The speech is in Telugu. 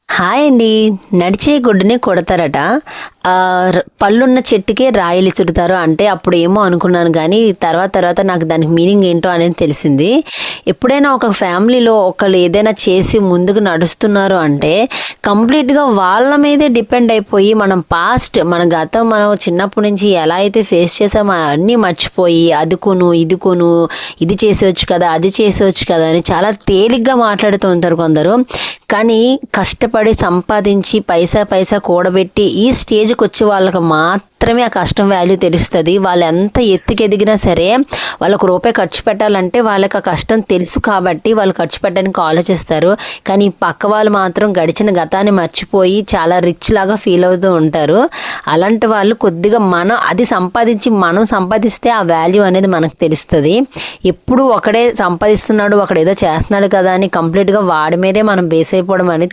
హాయ్ అండి. నడిచే గుడ్డుని కొడతారట. పళ్ళున్న చెట్టుకే రాయిలు ఇసురుతారు అంటే అప్పుడేమో అనుకున్నాను గానీ, తర్వాత తర్వాత నాకు దానికి మీనింగ్ ఏంటో అనేది తెలిసింది. ఎప్పుడైనా ఒక ఫ్యామిలీలో ఒకళ్ళు ఏదైనా చేసి ముందుకు నడుస్తున్నారు అంటే, కంప్లీట్‌గా వాళ్ళ మీదే డిపెండ్ అయిపోయి మన గతం మనం చిన్నప్పటి నుంచి ఎలా అయితే ఫేస్ చేసామో అన్నీ మర్చిపోయి, అది కొను, ఇది కొను, ఇది చేసేయొచ్చు కదా! అది చేసేయొచ్చు కదా! అని చాలా తేలిగ్గా మాట్లాడుతూ ఉంటారు కొందరు. కానీ కష్టపడి సంపాదించి పైసా పైసా కూడబెట్టి ఈ స్టేజ్‌కొచ్చే వాళ్ళకి మాత్రమే ఆ కష్టం వాల్యూ తెలుస్తది. వాళ్ళెంత ఎత్తుకెదిగినా సరే వాళ్ళొక రూపాయి ఖర్చు పెట్టాలంటే వాళ్ళకి ఆ కష్టం తెలుసు కాబట్టి వాళ్ళు ఖర్చు పెట్టడానికి ఆలోచిస్తారు. కానీ పక్క వాళ్ళు మాత్రం గడిచిన గతాన్ని మర్చిపోయి చాలా రిచ్ లాగా ఫీల్ అవుతూ ఉంటారు. అలాంటి వాళ్ళు కొద్దిగా మనం అది సంపాదించి మనం సంపాదిస్తే ఆ వాల్యూ అనేది మనకు తెలుస్తది. ఎప్పుడు ఒకడే సంపాదిస్తున్నాడు, ఒకడేదో చేస్తున్నాడు కదా అని కంప్లీట్‌గా వాడి మీదే మనం బేస్ అయిపోవడం అనేది